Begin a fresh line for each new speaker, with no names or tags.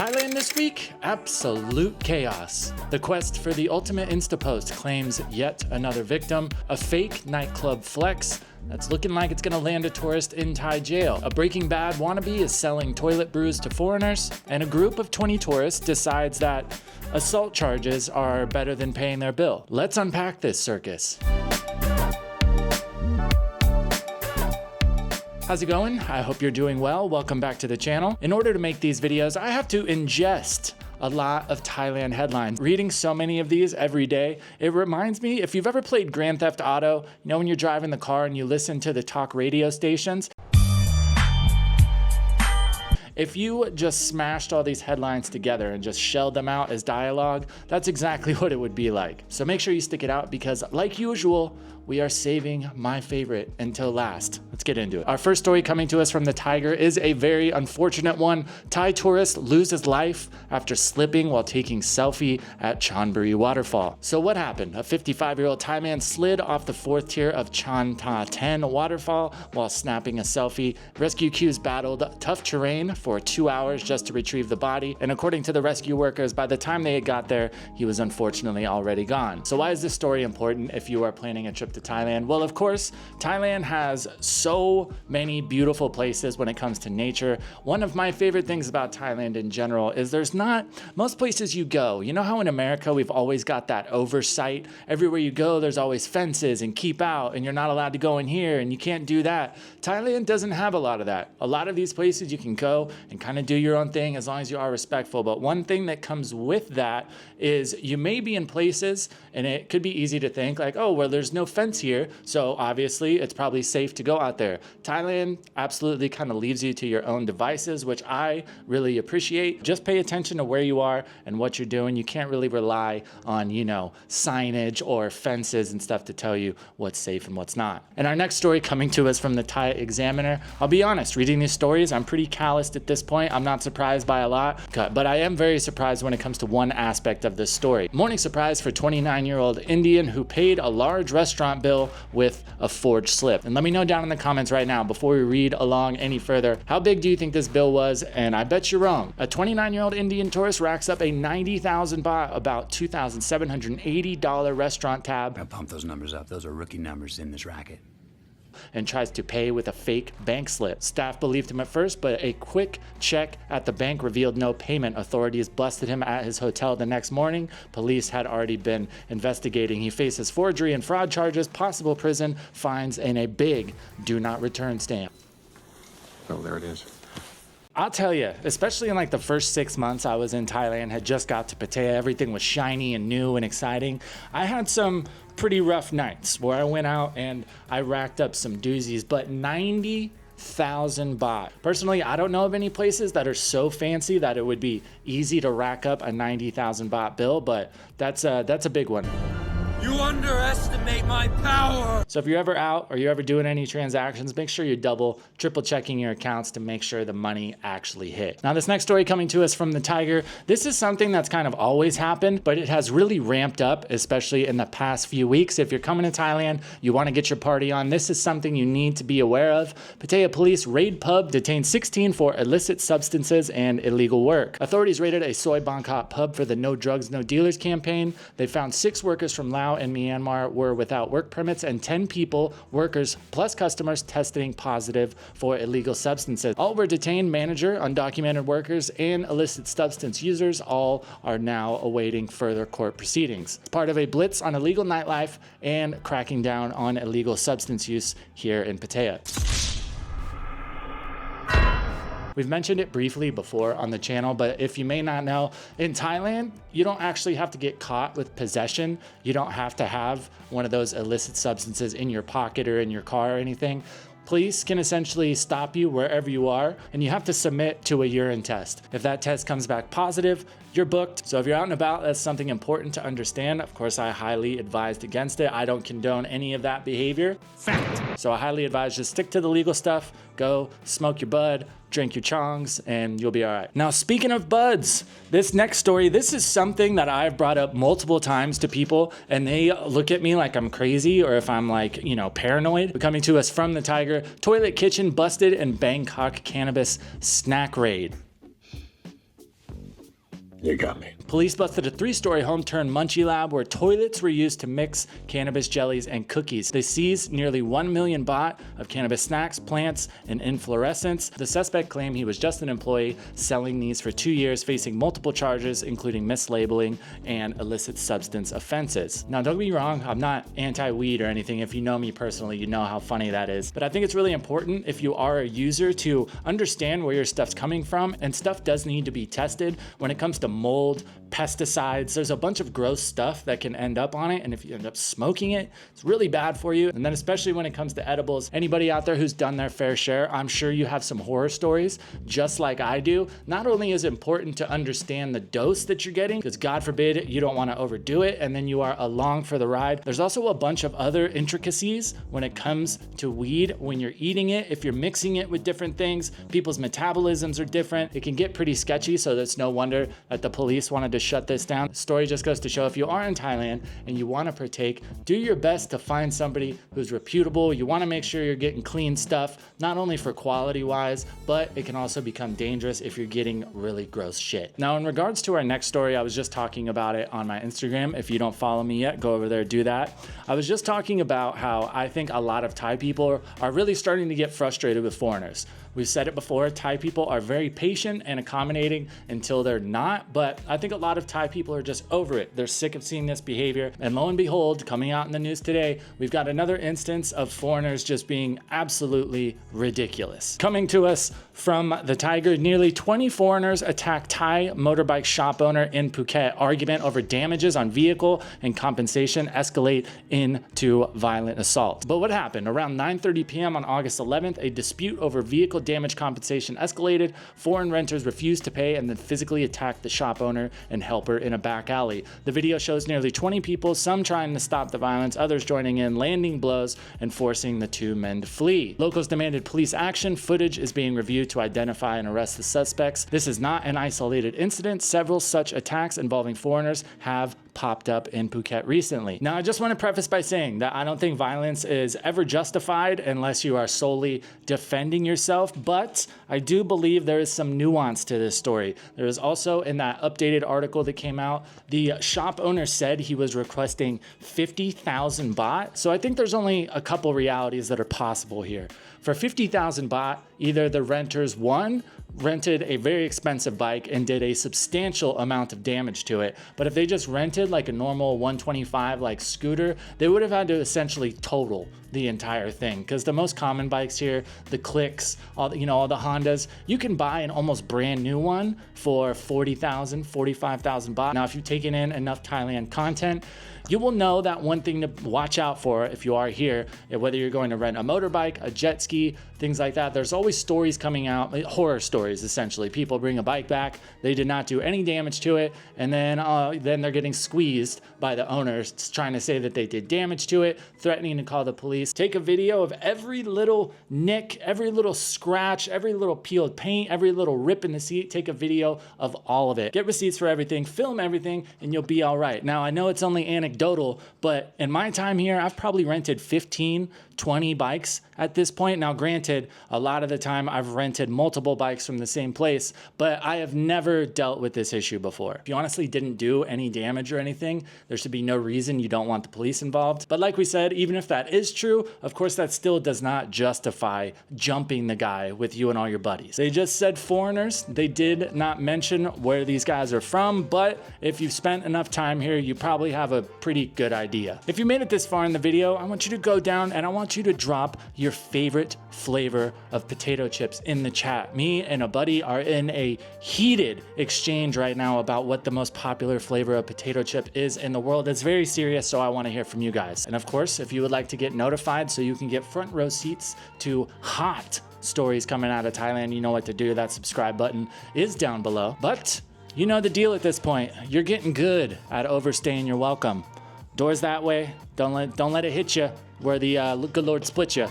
Thailand this week? Absolute chaos. The quest for the ultimate Insta post claims yet another victim, a fake nightclub flex that's looking like it's gonna land a tourist in Thai jail. A Breaking Bad wannabe is selling toilet brews to foreigners, and a group of 20 tourists decides that assault charges are better than paying their bill. Let's unpack this circus. How's it going? I hope you're doing well. Welcome back to the channel. In order to make these videos, I have to ingest a lot of Thailand headlines. Reading so many of these every day, it reminds me, if you've ever played Grand Theft Auto, you know when you're driving the car and you listen to the talk radio stations? If you just smashed all these headlines together and just shelled them out as dialogue, that's exactly what it would be like. So make sure you stick it out because, like usual, we are saving my favorite until last. Let's get into it. Our first story coming to us from the Tiger is a very unfortunate one. Thai tourist loses life after slipping while taking selfie at Chonburi waterfall. So what happened? A 55-year-old Thai man slid off the fourth tier of Chan Ta 10 waterfall while snapping a selfie. Rescue crews battled tough terrain for 2 hours just to retrieve the body. And according to the rescue workers, by the time they had got there, he was unfortunately already gone. So why is this story important if you are planning a trip to Thailand? Well, of course, Thailand has so many beautiful places when it comes to nature. One of my favorite things about Thailand in general is there's not, most places you go, you know how in America we've always got that oversight? Everywhere you go, there's always fences and keep out and you're not allowed to go in here and you can't do that. Thailand doesn't have a lot of that. A lot of these places you can go and kind of do your own thing as long as you are respectful. But one thing that comes with that is you may be in places and it could be easy to think like, oh, well, there's no fence here, so obviously it's probably safe to go out there. Thailand absolutely kind of leaves you to your own devices, which I really appreciate. Just pay attention to where you are and what you're doing. You can't really rely on, you know, signage or fences and stuff to tell you what's safe and what's not. And our next story coming to us from the Thai Examiner. I'll be honest, reading these stories, I'm pretty calloused at this point. I'm not surprised by a lot, but I am very surprised when it comes to one aspect of this story. Morning surprise for 29-year-old Indian who paid a large restaurant bill with a forged slip. And let me know down in the comments right now before we read along any further, how big do you think this bill was? And I bet you're wrong. A 29-year-old Indian tourist racks up a 90,000 baht, about $2,780 restaurant tab.
I'll pump those numbers up. Those are rookie numbers in this racket.
And tries to pay with a fake bank slip. Staff believed him at first, but a quick check at the bank revealed no payment. Authorities busted him at his hotel the next morning. Police had already been investigating. He faces forgery and fraud charges, possible prison, fines, and a big do not return stamp.
Oh, there it is.
I'll tell you, especially in like the first 6 months I was in Thailand, had just got to Pattaya, everything was shiny and new and exciting. I had some pretty rough nights where I went out and I racked up some doozies, but 90,000 baht. Personally, I don't know of any places that are so fancy that it would be easy to rack up a 90,000 baht bill, but that's a big one.
You underestimate my power!
So if you're ever out or you're ever doing any transactions, make sure you're double, triple checking your accounts to make sure the money actually hit. Now this next story coming to us from the Tiger, this is something that's kind of always happened, but it has really ramped up, especially in the past few weeks. If you're coming to Thailand, you want to get your party on, this is something you need to be aware of. Pattaya police raid pub, detained 16 for illicit substances and illegal work. Authorities raided a soy Bangkok pub for the No Drugs, No Dealers campaign. They found 6 workers from Laos and Myanmar were without work permits and 10 people, workers plus customers, testing positive for illegal substances. All were detained. Manager, undocumented workers, and illicit substance users all are now awaiting further court proceedings. It's part of a blitz on illegal nightlife and cracking down on illegal substance use here in Pattaya. We've mentioned it briefly before on the channel, but if you may not know, in Thailand, you don't actually have to get caught with possession. You don't have to have one of those illicit substances in your pocket or in your car or anything. Police can essentially stop you wherever you are, and you have to submit to a urine test. If that test comes back positive, you're booked. So if you're out and about, that's something important to understand. Of course, I highly advised against it. I don't condone any of that behavior. Fact. So I highly advise just stick to the legal stuff. Go smoke your bud, drink your chongs, and you'll be all right. Now, speaking of buds, this next story, this is something that I've brought up multiple times to people, and they look at me like I'm crazy or if I'm like, you know, paranoid. Coming to us from the Tiger, toilet kitchen busted in Bangkok cannabis snack raid.
You got me.
Police busted a 3-story home-turned munchie lab where toilets were used to mix cannabis jellies and cookies. They seized nearly 1 million baht of cannabis snacks, plants, and inflorescence. The suspect claimed he was just an employee selling these for 2 years, facing multiple charges, including mislabeling and illicit substance offenses. Now, don't get me wrong, I'm not anti-weed or anything. If you know me personally, you know how funny that is. But I think it's really important if you are a user to understand where your stuff's coming from, and stuff does need to be tested when it comes to mold, pesticides. There's a bunch of gross stuff that can end up on it, and if you end up smoking it, it's really bad for you. And then especially when it comes to edibles, anybody out there who's done their fair share, I'm sure you have some horror stories just like I do. Not only is it important to understand the dose that you're getting, because God forbid you don't want to overdo it and then you are along for the ride, there's also a bunch of other intricacies when it comes to weed when you're eating it. If you're mixing it with different things, people's metabolisms are different. It can get pretty sketchy, so that's no wonder that the police wanted to shut this down. The story just goes to show if you are in Thailand and you want to partake, do your best to find somebody who's reputable. You want to make sure you're getting clean stuff, not only for quality wise, but it can also become dangerous if you're getting really gross shit. Now, in regards to our next story, I was just talking about it on my Instagram. If you don't follow me yet, go over there, do that. I was just talking about how I think a lot of Thai people are really starting to get frustrated with foreigners. We've said it before, Thai people are very patient and accommodating until they're not, but I think a lot of Thai people are just over it. They're sick of seeing this behavior, and lo and behold, coming out in the news today, we've got another instance of foreigners just being absolutely ridiculous. Coming to us from the Tiger, nearly 20 foreigners attack Thai motorbike shop owner in Phuket. Argument over damages on vehicle and compensation escalate into violent assault. But what happened? Around 9:30 p.m. on August 11th, a dispute over vehicle damage compensation escalated. Foreign renters refused to pay and then physically attacked the shop owner and helper in a back alley. The video shows nearly 20 people, some trying to stop the violence, others joining in, landing blows, and forcing the two men to flee. Locals demanded police action. Footage is being reviewed to identify and arrest the suspects. This is not an isolated incident. Several such attacks involving foreigners have popped up in Phuket recently. Now, I just want to preface by saying that I don't think violence is ever justified unless you are solely defending yourself, but I do believe there is some nuance to this story. There is also, in that updated article that came out, the shop owner said he was requesting 50,000 baht. So I think there's only a couple realities that are possible here. For 50,000 baht, either the renters, one, rented a very expensive bike and did a substantial amount of damage to it. But if they just rented like a normal 125 like scooter, they would have had to essentially total the entire thing. Because the most common bikes here, the Clicks, all the Hondas, you can buy an almost brand new one for 40,000, 45,000 baht. Now, if you've taken in enough Thailand content, you will know that one thing to watch out for if you are here, whether you're going to rent a motorbike, a jet ski, things like that, there's always stories coming out, horror stories essentially. People bring a bike back, they did not do any damage to it, and then they're getting squeezed by the owners trying to say that they did damage to it, threatening to call the police. Take a video of every little nick, every little scratch, every little peeled paint, every little rip in the seat. Take a video of all of it. Get receipts for everything, film everything, and you'll be all right. Now, I know it's only anecdotal, but in my time here, I've probably rented 15, 20 bikes at this point. Now, granted, a lot of the time I've rented multiple bikes from the same place, but I have never dealt with this issue before. If you honestly didn't do any damage or anything, there should be no reason you don't want the police involved. But like we said, even if that is true, of course, that still does not justify jumping the guy with you and all your buddies. They just said foreigners. They did not mention where these guys are from, but if you've spent enough time here, you probably have a pretty good idea. If you made it this far in the video, I want you to go down and I want you to drop your favorite flavor of potato chips in the chat. Me and a buddy are in a heated exchange right now about what the most popular flavor of potato chip is in the world. It's very serious, so I want to hear from you guys. And of course, if you would like to get notified so you can get front row seats to hot stories coming out of Thailand, you know what to do. That subscribe button is down below. But you know the deal at this point. You're getting good at overstaying your welcome. Doors that way. Don't let it hit you where the good Lord split you.